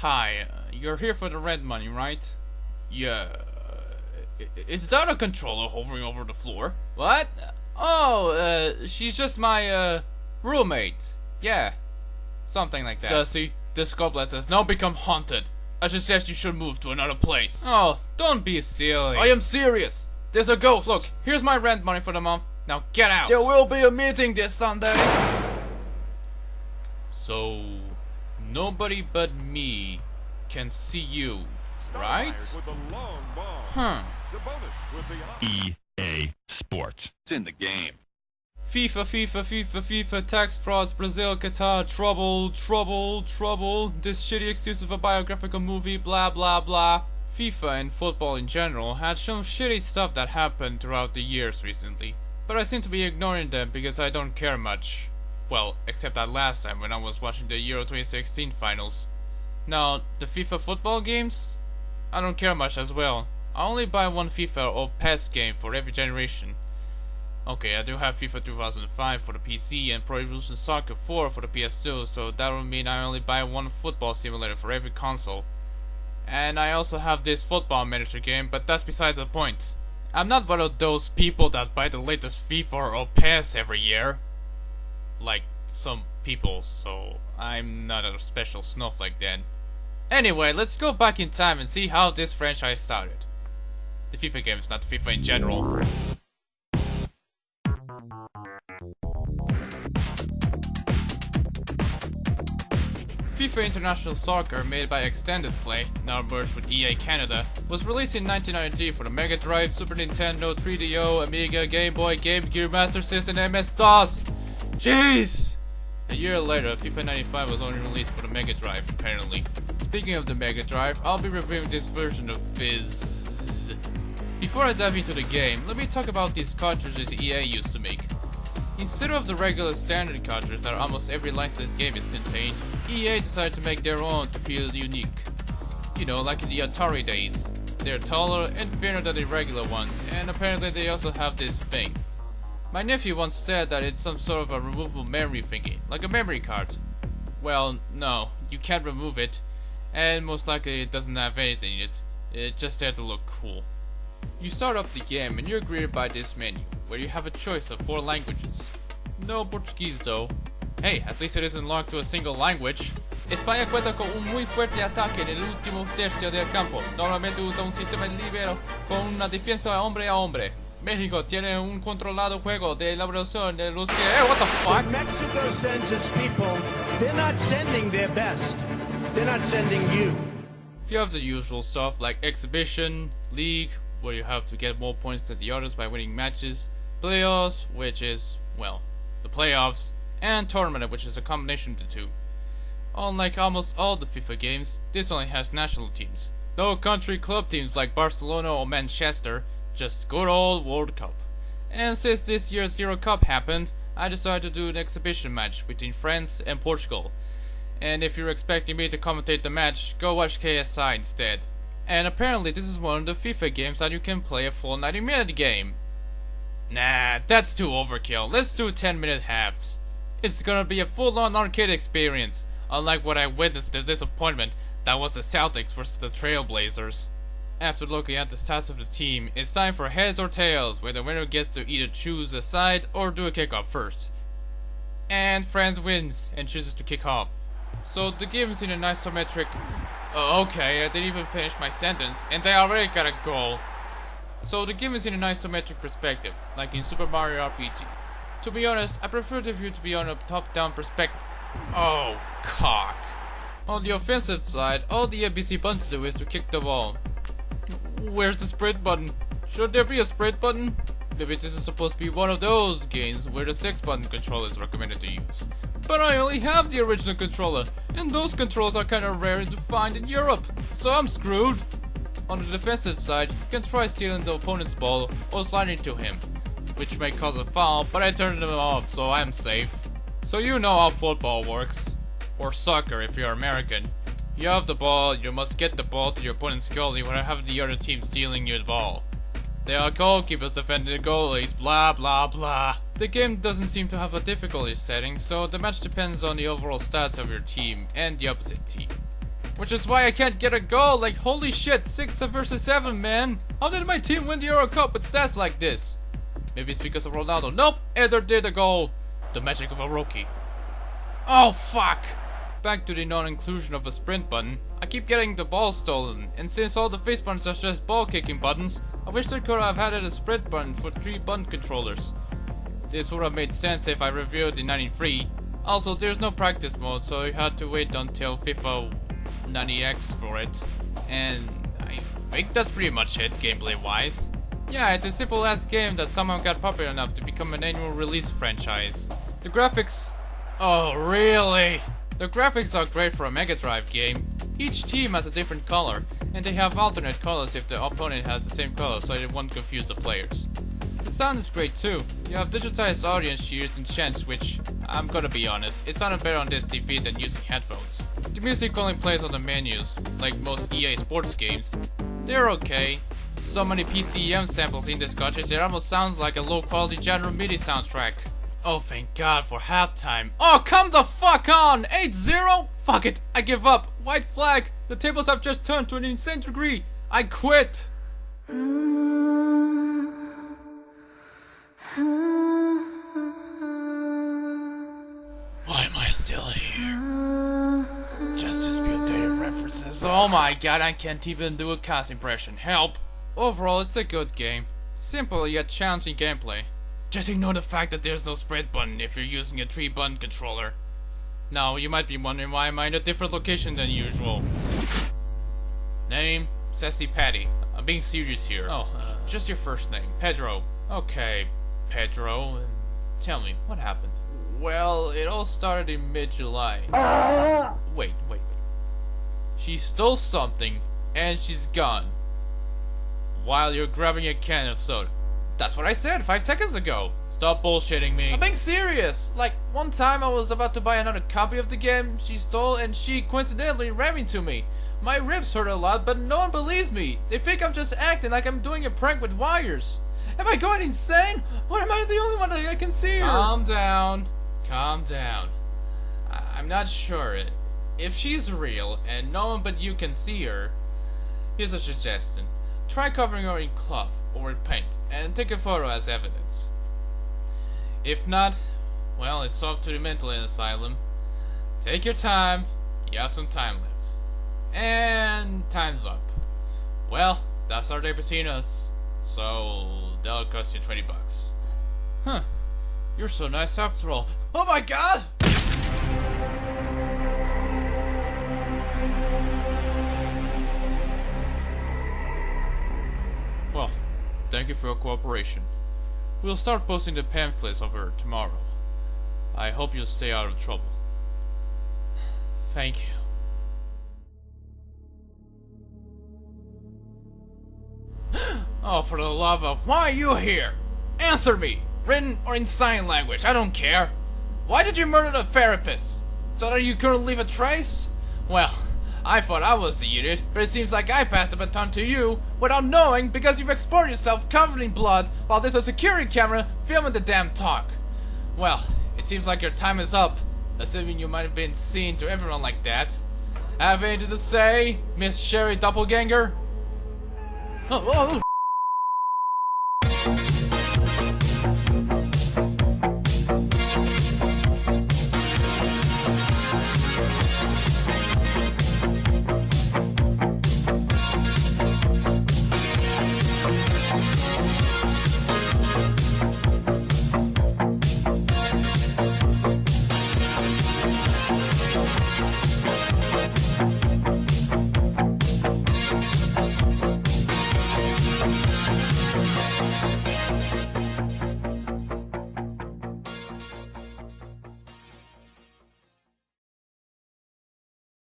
Hi, you're here for the red money, right? Yeah. Is that a controller hovering over the floor? What? Oh, she's just my, roommate. Yeah. Something like that. Sassy, this goblet has now become haunted. I suggest you should move to another place. Oh, don't be silly. I am serious. There's a ghost. Look, here's my rent money for the month. Now get out. There will be a meeting this Sunday. So, nobody but me can see you, right? EA Sports. It's in the game. FIFA, tax frauds, Brazil, Qatar, trouble, this shitty excuse of a biographical movie, blah blah blah. FIFA and football in general had some shitty stuff that happened throughout the years recently, but I seem to be ignoring them because I don't care much. Well, except that last time when I was watching the Euro 2016 finals. Now, the FIFA football games? I don't care much as well. I only buy one FIFA or PES game for every generation. Okay, I do have FIFA 2005 for the PC and Pro Evolution Soccer 4 for the PS2, so that would mean I only buy one football simulator for every console. And I also have this football manager game, but that's besides the point. I'm not one of those people that buy the latest FIFA or PES every year. Like some people, so I'm not a special snowflake then. Anyway, let's go back in time and see how this franchise started. The FIFA games, not FIFA in general. FIFA International Soccer, made by Extended Play, now merged with EA Canada, was released in 1993 for the Mega Drive, Super Nintendo, 3DO, Amiga, Game Boy, Game Gear, Master System, and MS-DOS! Jeez! A year later, FIFA 95 was only released for the Mega Drive, apparently. Speaking of the Mega Drive, I'll be reviewing this version of Fizz. Before I dive into the game, let me talk about these cartridges EA used to make. Instead of the regular standard cartridge that almost every licensed game is contained, EA decided to make their own to feel unique. You know, like in the Atari days. They're taller and thinner than the regular ones, and apparently they also have this thing. My nephew once said that it's some sort of a removable memory thingy, like a memory card. Well, no, you can't remove it, and most likely it doesn't have anything in it. It's just there to look cool. You start up the game and you're greeted by this menu, where you have a choice of 4 languages. No Portuguese though. Hey, at least it isn't locked to a single language. España cuenta con un muy fuerte ataque en el último tercio del campo. Normalmente usa un sistema libero con una defensa hombre a hombre. México tiene un controlado juego de elaboración de los que... Hey, what the fuck? When Mexico sends its people, they're not sending their best. They're not sending you. You have the usual stuff like exhibition, league, where you have to get more points than the others by winning matches, playoffs, which is, well, the playoffs, and tournament, which is a combination of the two. Unlike almost all the FIFA games, this only has national teams. No country club teams like Barcelona or Manchester, just good old World Cup. And since this year's Euro Cup happened, I decided to do an exhibition match between France and Portugal. And if you're expecting me to commentate the match, go watch KSI instead. And apparently this is one of the FIFA games that you can play a full 90-minute game. Nah, that's too overkill. Let's do 10-minute halves. It's gonna be a full-on arcade experience, unlike what I witnessed in the disappointment that was the Celtics versus the Trailblazers. After looking at the stats of the team, it's time for heads or tails, where the winner gets to either choose a side or do a kickoff first. And France wins and chooses to kick off. So the game is in an isometric... okay, I didn't even finish my sentence, and they already got a goal. So the game is in an isometric perspective, like in Super Mario RPG. To be honest, I prefer the view to be on a top-down perspective. Oh, cock. On the offensive side, all the ABC buttons do is to kick the ball. Where's the sprint button? Should there be a sprint button? Maybe this is supposed to be one of those games where the 6-button controller is recommended to use. But I only have the original controller, and those controls are kinda rare to find in Europe, so I'm screwed. On the defensive side, you can try stealing the opponent's ball or sliding to him, which may cause a foul, but I turned them off, so I'm safe. So you know how football works. Or soccer if you're American. You have the ball, you must get the ball to your opponent's goalie without having the other team stealing your ball. There are goalkeepers defending the goalies, blah blah blah. The game doesn't seem to have a difficulty setting, so the match depends on the overall stats of your team and the opposite team. Which is why I can't get a goal. Like, holy shit, 6 versus 7, man. How did my team win the Euro Cup with stats like this? Maybe it's because of Ronaldo. Nope, Eder did a goal. The magic of a rookie. Oh, fuck. Back to the non-inclusion of a sprint button. I keep getting the ball stolen, and since all the face buttons are just ball kicking buttons, I wish they could have added a sprint button for 3 button controllers. This would have made sense if I reviewed in 93. Also, there's no practice mode, so you had to wait until FIFA 90X for it. And I think that's pretty much it, gameplay wise. Yeah, it's a simple ass game that somehow got popular enough to become an annual release franchise. The graphics... Oh, really? The graphics are great for a Mega Drive game. Each team has a different color, and they have alternate colors if the opponent has the same color so it won't confuse the players. The sound is great too. You have digitized audience cheers and chants, which, I'm gonna be honest, it sounded better on this TV than using headphones. The music only plays on the menus, like most EA sports games. They're okay. So many PCM samples in this cartridge, it almost sounds like a low quality genre MIDI soundtrack. Oh, thank God for halftime. Oh, come the fuck on! 8-0? Fuck it, I give up. White flag. The tables have just turned to an insane degree. I quit. Why am I still here? Just dispute their references. Oh my God, I can't even do a cast impression. Help. Overall, it's a good game. Simple yet challenging gameplay. Just ignore the fact that there's no sprint button if you're using a 3-button controller. Now, you might be wondering why am I in a different location than usual. Name? Sassy Patty. I'm being serious here. Oh, just your first name. Pedro. Okay, Pedro. Tell me, what happened? Well, it all started in mid-July. Wait. She stole something, and she's gone. While you're grabbing a can of soda. That's what I said 5 seconds ago. Stop bullshitting me. I'm being serious. Like, one time I was about to buy another copy of the game she stole and she coincidentally ran into me. My ribs hurt a lot, but no one believes me. They think I'm just acting like I'm doing a prank with wires. Am I going insane? Or am I the only one that can see her? Calm down. I'm not sure. If she's real and no one but you can see her, here's a suggestion. Try covering her in cloth or in paint and take a photo as evidence. If not, well, it's off to the mental asylum. Take your time, you have some time left. And time's up. Well, that's our day between us, so that'll cost you 20 bucks. Huh, you're so nice after all. Oh my God! Well, thank you for your cooperation. We'll start posting the pamphlets of her tomorrow. I hope you'll stay out of trouble. Thank you. Oh, for the love of... Why are you here? Answer me! Written or in sign language, I don't care. Why did you murder the therapist? So that you couldn't leave a trace? Well, I thought I was the idiot, but it seems like I passed the baton to you without knowing because you've exposed yourself covered in blood while there's a security camera filming the damn talk. Well, it seems like your time is up, assuming you might have been seen to everyone like that. Have anything to say, Miss Sherry Doppelganger? Oh,